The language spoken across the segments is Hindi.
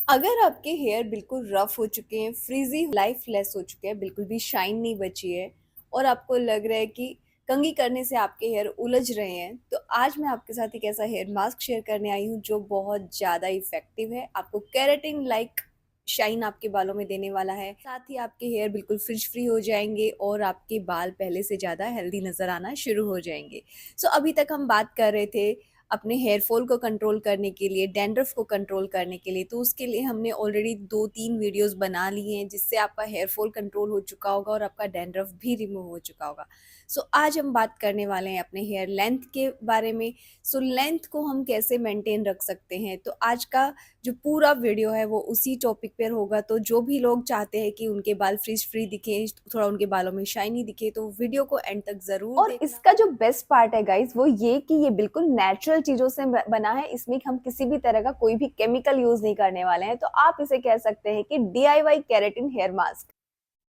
अगर आपके हेयर बिल्कुल रफ हो चुके हैं, फ्रीज़ी लाइफलेस हो चुके हैं, बिल्कुल भी शाइन नहीं बची है और आपको लग रहा है कि कंघी करने से आपके हेयर उलझ रहे हैं, तो आज मैं आपके साथ एक ऐसा हेयर मास्क शेयर करने आई हूँ जो बहुत ज़्यादा इफ़ेक्टिव है। आपको केराटिन लाइक शाइन आपके बालों में देने वाला है। साथ ही आपके हेयर बिल्कुल फ्रिज फ्री हो जाएँगे और आपके बाल पहले से ज़्यादा हेल्दी नज़र आना शुरू हो जाएँगे। सो अभी तक हम बात कर रहे थे अपने हेयर फॉल को कंट्रोल करने के लिए, डैंड्रफ को कंट्रोल करने के लिए, तो उसके लिए हमने ऑलरेडी 2-3 वीडियोज़ बना लिए हैं, जिससे आपका हेयर फॉल कंट्रोल हो चुका होगा और आपका डैंड्रफ भी रिमूव हो चुका होगा। सो आज हम बात करने वाले हैं अपने हेयर लेंथ के बारे में। सो लेंथ को हम कैसे मेंटेन रख सकते हैं, तो आज का जो पूरा वीडियो है वो उसी टॉपिक पर होगा। तो जो भी लोग चाहते हैं कि उनके बाल फ्रीज फ्री दिखें, थोड़ा उनके बालों में शाइनी दिखे, तो वीडियो को एंड तक ज़रूर और देखना। इसका जो बेस्ट पार्ट है गाइस वो ये कि ये बिल्कुल नेचुरल चीजों से बना है। इसमें हम किसी भी तरह का कोई भी केमिकल यूज नहीं करने वाले हैं, तो आप इसे कह सकते हैं कि DIY केराटिन हेयर मास्क।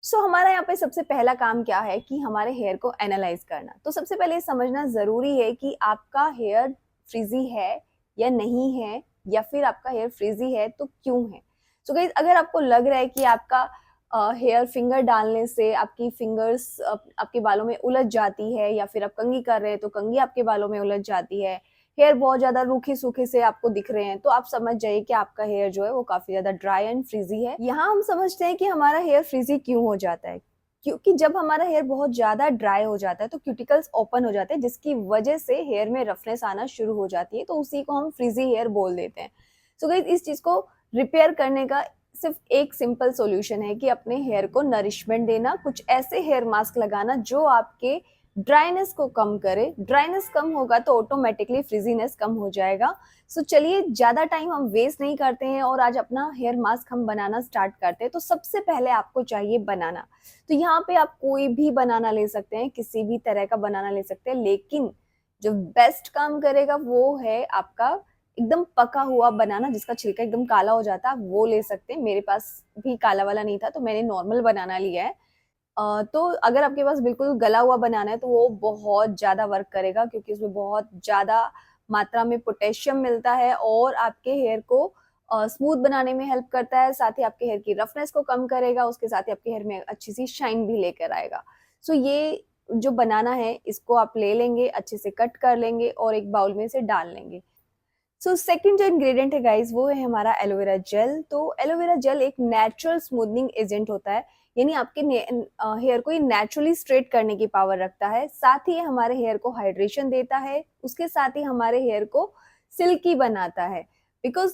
सो हमारा यहाँ पे सबसे पहला काम क्या है कि हमारे हेयर को एनालाइज करना। तो सबसे पहले ये समझना जरूरी है कि आपका हेयर फ्रीजी है या नहीं है, या फिर आपका हेयर फ्रीजी है तो क्यों है। सो गाइस, अगर आपको लग रहा है कि आपका हेयर फिंगर डालने से आपकी फिंगर्स आपके बालों में उलझ जाती है, या फिर आप कंघी कर रहे हैं तो कंघी आपके बालों में उलझ जाती है, हेयर बहुत ज्यादा रूखे सूखे से आपको दिख रहे हैं, तो आप समझ जाइए कि आपका हेयर जो है वो काफी ज्यादा ड्राई एंड फ्रीजी है। यहाँ हम समझते हैं कि हमारा हेयर फ्रीजी क्यों हो जाता है। क्योंकि जब हमारा हेयर बहुत ज्यादा ड्राई हो जाता है तो क्यूटिकल्स ओपन हो जाते हैं, जिसकी वजह से हेयर में रफनेस आना शुरू हो जाती है, तो उसी को हम फ्रीजी हेयर बोल देते हैं। सो गाइस, इस चीज को रिपेयर करने का सिर्फ एक सिंपल सॉल्यूशन है कि अपने हेयर को नरिशमेंट देना, कुछ ऐसे हेयर मास्क लगाना जो आपके ड्राइनेस को कम करे। ड्राइनेस कम होगा तो ऑटोमेटिकली फ्रीजीनेस कम हो जाएगा। सो चलिए, ज्यादा टाइम हम वेस्ट नहीं करते हैं और आज अपना हेयर मास्क हम बनाना स्टार्ट करते हैं। तो सबसे पहले आपको चाहिए बनाना। तो यहाँ पे आप कोई भी बनाना ले सकते हैं, किसी भी तरह का बनाना ले सकते हैं, लेकिन जो बेस्ट काम करेगा वो है आपका एकदम पका हुआ बनाना, जिसका छिलका एकदम काला हो जाता है, आप वो ले सकते हैं। मेरे पास भी काला वाला नहीं था तो मैंने नॉर्मल बनाना लिया है। तो अगर आपके पास बिल्कुल गला हुआ बनाना है तो वो बहुत ज्यादा वर्क करेगा, क्योंकि उसमें बहुत ज्यादा मात्रा में पोटेशियम मिलता है और आपके हेयर को स्मूथ बनाने में हेल्प करता है। साथ ही आपके हेयर की रफनेस को कम करेगा, उसके साथ ही आपके हेयर में अच्छी सी शाइन भी लेकर आएगा। सो ये जो बनाना है इसको आप ले लेंगे, अच्छे से कट कर लेंगे और एक बाउल में इसे डाल लेंगे। सो सेकंड जो इंग्रेडिएंट है गाइस वो है हमारा एलोवेरा जेल। तो एलोवेरा जेल एक नेचुरल स्मूथनिंग एजेंट होता है, यानी आपके हेयर को ये नेचुरली स्ट्रेट करने की पावर रखता है। साथ ही हमारे हेयर को हाइड्रेशन देता है, उसके साथ ही हमारे हेयर को सिल्की बनाता है। बिकॉज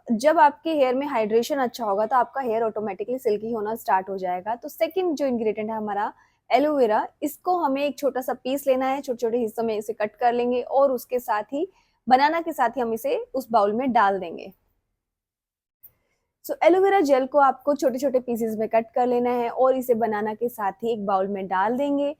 जब आपके हेयर में हाइड्रेशन अच्छा होगा तो आपका हेयर ऑटोमेटिकली सिल्की होना स्टार्ट हो जाएगा। तो सेकंड जो इंग्रेडिएंट है हमारा एलोवेरा, इसको हमें एक छोटा सा पीस लेना है, छोटे छोटे हिस्सों में इसे कट कर लेंगे और उसके साथ ही बनाना के साथ ही हम इसे उस बाउल में डाल देंगे। सो एलोवेरा जेल को आपको छोटे छोटे पीसेस में कट कर लेना है और इसे बनाना के साथ ही एक बाउल में डाल देंगे।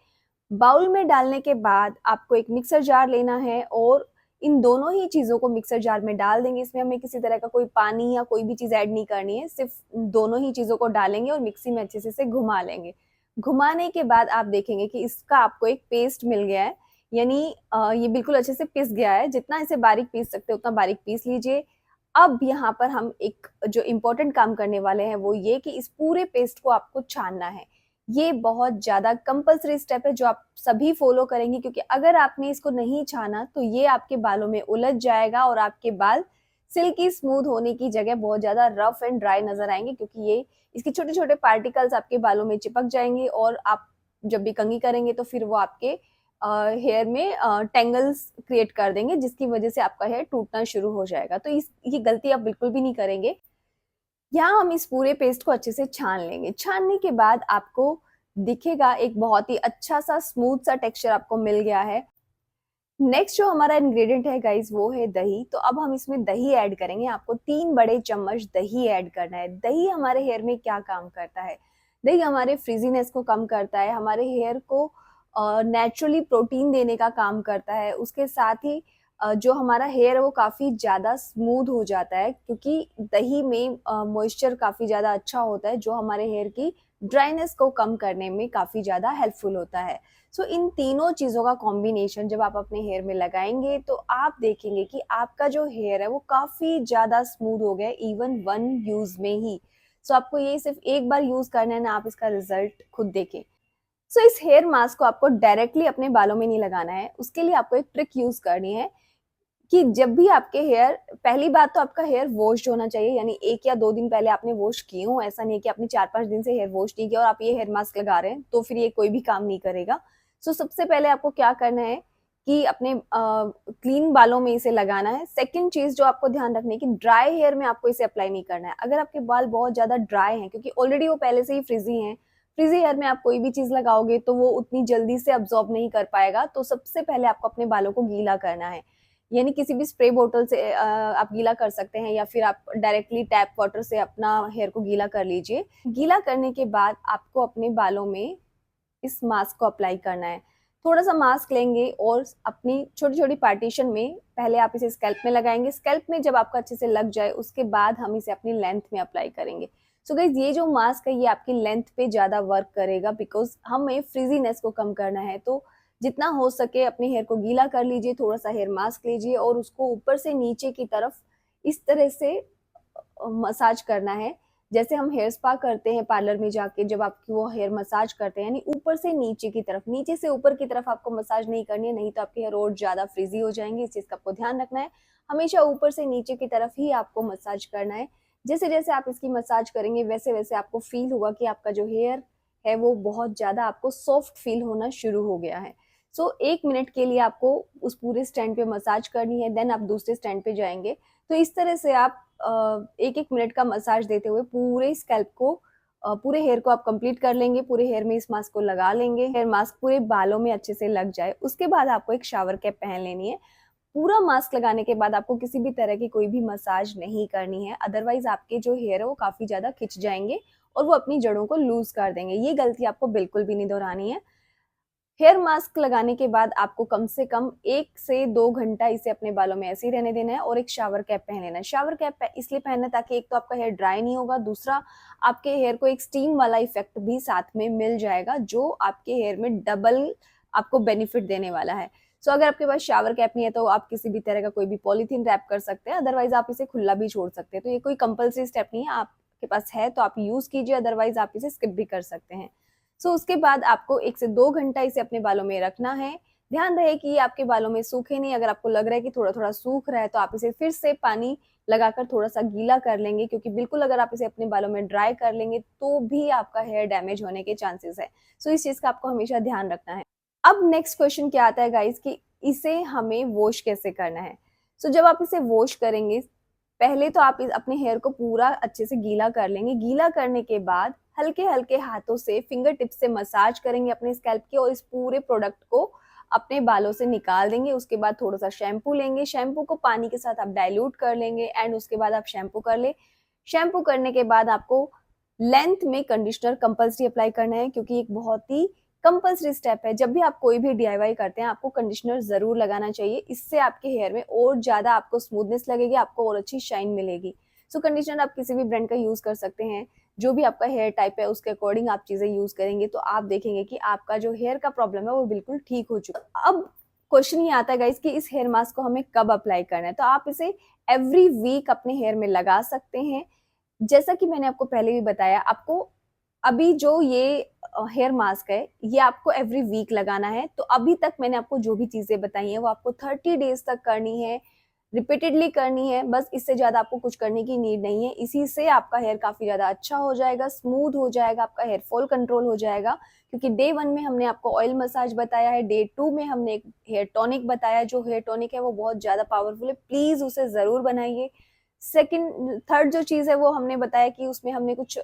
बाउल में डालने के बाद आपको एक मिक्सर जार लेना है और इन दोनों ही चीजों को मिक्सर जार में डाल देंगे। इसमें हमें किसी तरह का कोई पानी या कोई भी चीज ऐड नहीं करनी है, सिर्फ दोनों ही चीजों को डालेंगे और मिक्सी में अच्छे से इसे घुमा लेंगे। घुमाने के बाद आप देखेंगे कि इसका आपको एक पेस्ट मिल गया है, यानी ये बिल्कुल अच्छे से पिस गया है। जितना इसे बारीक पीस सकते हैं उतना बारीक पीस लीजिए। अब यहाँ पर हम एक जो इम्पोर्टेंट काम करने वाले हैं वो ये कि इस पूरे पेस्ट को आपको छानना है। ये बहुत ज्यादा कंपल्सरी स्टेप है जो आप सभी फॉलो करेंगे, क्योंकि अगर आपने इसको नहीं छाना तो ये आपके बालों में उलझ जाएगा और आपके बाल सिल्की स्मूथ होने की जगह बहुत ज्यादा रफ एंड ड्राई नजर आएंगे, क्योंकि ये इसके छोटे छोटे पार्टिकल्स आपके बालों में चिपक जाएंगे और आप जब भी कंघी करेंगे तो फिर वो आपके हेयर में टेंगल्स क्रिएट कर देंगे, जिसकी वजह से आपका हेयर टूटना शुरू हो जाएगा। तो इस ये गलती आप बिल्कुल भी नहीं करेंगे। यहाँ हम इस पूरे पेस्ट को अच्छे से छान लेंगे। छानने के बाद आपको दिखेगा एक बहुत ही अच्छा सा स्मूथ सा टेक्सचर आपको मिल गया है। नेक्स्ट जो हमारा इंग्रेडिएंट है गाइस वो है दही। तो अब हम इसमें दही ऐड करेंगे। आपको 3 बड़े चम्मच दही ऐड करना है। दही हमारे हेयर में क्या काम करता है? दही हमारे फ्रीजीनेस को कम करता है, हमारे हेयर को नेचुरली प्रोटीन देने का काम करता है। उसके साथ ही जो हमारा हेयर है वो काफी ज्यादा स्मूथ हो जाता है, क्योंकि दही में मॉइस्चर काफी ज्यादा अच्छा होता है जो हमारे हेयर की ड्राइनेस को कम करने में काफ़ी ज़्यादा हेल्पफुल होता है। सो इन तीनों चीज़ों का कॉम्बिनेशन जब आप अपने हेयर में लगाएंगे तो आप देखेंगे कि आपका जो हेयर है वो काफ़ी ज़्यादा स्मूथ हो गया, इवन वन यूज़ में ही। सो आपको ये सिर्फ एक बार यूज़ करना है ना, आप इसका रिजल्ट खुद देखें। सो इस हेयर मास्क को आपको डायरेक्टली अपने बालों में नहीं लगाना है, उसके लिए आपको एक ट्रिक यूज़ करनी है कि जब भी आपके हेयर, पहली बात तो आपका हेयर वॉश्ड होना चाहिए, यानी 1 या 2 दिन पहले आपने वॉश किए हों। ऐसा नहीं है कि आपने 4-5 दिन से हेयर वॉश नहीं किया और आप ये हेयर मास्क लगा रहे हैं, तो फिर ये कोई भी काम नहीं करेगा। सो सबसे पहले आपको क्या करना है कि अपने क्लीन बालों में इसे लगाना है। सेकंड चीज़ जो आपको ध्यान रखनी है कि ड्राई हेयर में आपको इसे अप्लाई नहीं करना है। अगर आपके बाल बहुत ज़्यादा ड्राई हैं, क्योंकि ऑलरेडी वो पहले से ही फ्रिज़ी हैं, फ्रिज़ी हेयर में आप कोई भी चीज़ लगाओगे तो वो उतनी जल्दी से अब्ज़ॉर्ब नहीं कर पाएगा। तो सबसे पहले आपको अपने बालों को गीला करना है। यानी किसी भी स्प्रे बोतल से आप गीला कर सकते हैं, या फिर आप डायरेक्टली टैप वाटर से अपना हेयर को गीला कर लीजिए। गीला करने के बाद आपको अपने बालों में इस मास्क को अप्लाई करना है। थोड़ा-सा मास्क लेंगे और अपनी छोटी-छोटी पार्टीशन में पहले आप इसे स्कैल्प में लगाएँगे। स्कैल्प में जब आपका अच्छे से लग जाए, उसके बाद हम इसे अपनी लेंथ में अप्लाई करेंगे। सो गाइज़, ये जो मास्क है ये आपकी लेंथ पे ज़्यादा वर्क करेगा, बिकॉज़ हमें फ्रिज़ीनेस को कम करना है। तो जितना हो सके अपने हेयर को गीला कर लीजिए, थोड़ा-सा हेयर मास्क लीजिए और उसको ऊपर से नीचे की तरफ इस तरह से मसाज करना है। जैसे हम हेयर स्पा करते हैं पार्लर में जाके, जब आपकी वो हेयर मसाज करते हैं, यानी ऊपर से नीचे की तरफ, नीचे से ऊपर की तरफ आपको मसाज नहीं करनी है, नहीं तो आपके हेयर और ज़्यादा फ्रिज़ी हो जाएँगे। इस चीज़ का आपको ध्यान रखना है। हमेशा ऊपर से नीचे की तरफ ही आपको मसाज करना है। जैसे-जैसे आप इसकी मसाज करेंगे, वैसे-वैसे आपको फ़ील होगा कि आपका जो हेयर है वो बहुत ज़्यादा आपको सॉफ्ट फ़ील होना शुरू हो गया है। सो 1 मिनट के लिए आपको उस पूरे स्टैंड पे मसाज करनी है, देन आप दूसरे स्टैंड पे जाएँगे। तो इस तरह से आप 1-1 मिनट का मसाज देते हुए पूरे स्कैल्प को, पूरे हेयर को आप कंप्लीट कर लेंगे, पूरे हेयर में इस मास्क को लगा लेंगे, हेयर मास्क पूरे बालों में अच्छे से लग जाए। उसके बाद आपको एक शावर कैप पहन लेनी है। पूरा मास्क लगाने के बाद आपको किसी भी तरह की कोई भी मसाज नहीं करनी है, अदरवाइज़ आपके जो हेयर है वो काफ़ी ज़्यादा खिंच जाएँगे और वो अपनी जड़ों को लूज़ कर देंगे। ये गलती आपको बिल्कुल भी नहीं दोहरानी है। हेयर मास्क लगाने के बाद आपको कम से कम 1 से 2 घंटा इसे अपने बालों में ऐसे ही रहने देना है और एक शावर कैप पहन लेना है। शावर कैप इसलिए पहनना है ताकि एक तो आपका हेयर ड्राई नहीं होगा, दूसरा आपके हेयर को एक स्टीम वाला इफ़ेक्ट भी साथ में मिल जाएगा, जो आपके हेयर में डबल आपको बेनिफिट देने वाला है। सो अगर आपके पास शावर कैप नहीं है तो आप किसी भी तरह का कोई भी पॉलीथीन रैप कर सकते हैं, अदरवाइज़ आप इसे खुला भी छोड़ सकते हैं। तो ये कोई कंपल्सरी स्टेप नहीं है, आपके पास है तो आप यूज़ कीजिए, अदरवाइज़ आप इसे स्किप भी कर सकते हैं। सो उसके बाद आपको 1 से 2 घंटा इसे अपने बालों में रखना है। ध्यान रहे कि ये आपके बालों में सूखे नहीं। अगर आपको लग रहा है कि थोड़ा-थोड़ा सूख रहा है तो आप इसे फिर से पानी लगाकर थोड़ा-सा गीला कर लेंगे, क्योंकि बिल्कुल अगर आप इसे अपने बालों में ड्राई कर लेंगे तो भी आपका हेयर डैमेज होने के चांसेस है। सो इस चीज़ का आपको हमेशा ध्यान रखना है। अब नेक्स्ट क्वेश्चन क्या आता है गाइज़ कि इसे हमें वॉश कैसे करना है? सो जब आप इसे वॉश करेंगे, पहले तो आप अपने हेयर को पूरा अच्छे से गीला कर लेंगे। गीला करने के बाद हल्के-हल्के हाथों से फिंगर टिप्स से मसाज करेंगे अपने स्कैल्प की और इस पूरे प्रोडक्ट को अपने बालों से निकाल देंगे। उसके बाद थोड़ा-सा शैम्पू लेंगे, शैम्पू को पानी के साथ आप डाइल्यूट कर लेंगे एंड उसके बाद आप शैम्पू कर लें। शैम्पू करने के बाद आपको लेंथ में कंडीशनर कंपल्सरी अप्लाई करना है, क्योंकि एक बहुत ही कंपल्सरी स्टेप है। जब भी आप कोई भी डीआईवाई करते हैं, आपको कंडीशनर ज़रूर लगाना चाहिए। इससे आपके हेयर में और ज़्यादा आपको स्मूथनेस लगेगी, आपको और अच्छी शाइन मिलेगी। सो कंडीशनर आप किसी भी ब्रांड का यूज़ कर सकते हैं। जो भी आपका हेयर टाइप है, उसके अकॉर्डिंग आप चीज़ें यूज़ करेंगे, तो आप देखेंगे कि आपका जो हेयर का प्रॉब्लम है, वो बिल्कुल ठीक हो चुका है। अब क्वेश्चन ये आता है गाइज़ कि इस हेयर मास्क को हमें कब अप्लाई करना है? तो आप इसे एवरी वीक अपने हेयर में लगा सकते हैं। जैसा कि मैंने आपको पहले भी बताया, आपको अभी जो ये हेयर मास्क है, ये आपको एवरी वीक लगाना है। तो अभी तक मैंने आपको जो भी चीज़ें बताई हैं, वो आपको 30 डेज़ तक करनी है, रिपीटेडली करनी है। बस इससे ज़्यादा आपको कुछ करने की नीड नहीं है। इसी से आपका हेयर काफ़ी ज़्यादा अच्छा हो जाएगा, स्मूथ हो जाएगा, आपका हेयर फॉल कंट्रोल हो जाएगा। क्योंकि डे 1 में हमने आपको ऑयल मसाज बताया है, डे 2 में हमने एक हेयर टॉनिक बताया है। जो हेयर टॉनिक है, वो बहुत ज़्यादा पावरफुल है, प्लीज़ उसे ज़रूर बनाइए। सेकंड थर्ड जो चीज़ है वो हमने बताया कि उसमें हमने कुछ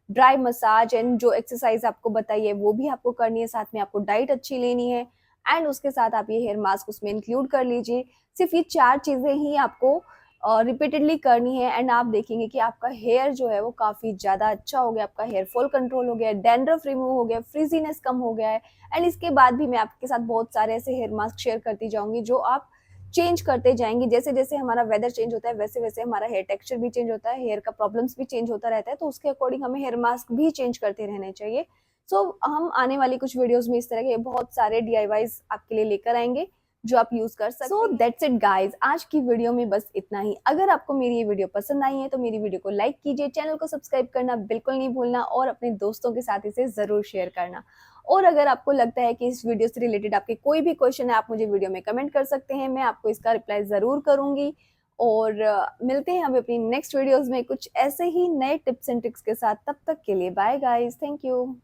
ड्राई मसाज एंड जो एक्सरसाइज आपको बताई है वो भी आपको करनी है, साथ में आपको डाइट अच्छी लेनी है एंड उसके साथ आप ये हेयर मास्क उसमें इंक्लूड कर लीजिए। सिर्फ ये 4 चीज़ें ही आपको रिपीटेडली करनी है एंड आप देखेंगे कि आपका हेयर जो है वो काफ़ी ज़्यादा अच्छा हो गया, आपका हेयर फॉल कंट्रोल हो गया है, डैंड्रफ रिमूव हो गया, फ्रिजीनेस कम हो गया है। एंड इसके बाद भी मैं आपके साथ बहुत सारे ऐसे हेयर मास्क शेयर करती जाऊँगी जो आप चेंज करते जाएंगे। जैसे जैसे हमारा वेदर चेंज होता है वैसे वैसे हमारा हेयर टेक्सचर भी चेंज होता है, हेयर का प्रॉब्लम्स भी चेंज होता रहता है, तो उसके अकॉर्डिंग हमें हेयर मास्क भी चेंज करते रहने चाहिए। सो हम आने वाली कुछ वीडियोस में इस तरह के बहुत सारे DIYs आपके लिए लेकर आएंगे जो आप यूज कर सकते हैं। सो दैट्स इट गाइज, आज की वीडियो में बस इतना ही। अगर आपको मेरी ये वीडियो पसंद आई है तो मेरी वीडियो को लाइक कीजिए, चैनल को सब्सक्राइब करना बिल्कुल नहीं भूलना और अपने दोस्तों के साथ इसे जरूर शेयर करना। और अगर आपको लगता है कि इस वीडियो से रिलेटेड आपके कोई भी क्वेश्चन है, आप मुझे वीडियो में कमेंट कर सकते हैं, मैं आपको इसका रिप्लाई जरूर करूंगी। और मिलते हैं हम अपनी नेक्स्ट वीडियोस में कुछ ऐसे ही नए टिप्स एंड ट्रिक्स के साथ। तब तक के लिए बाय गाइस, थैंक यू।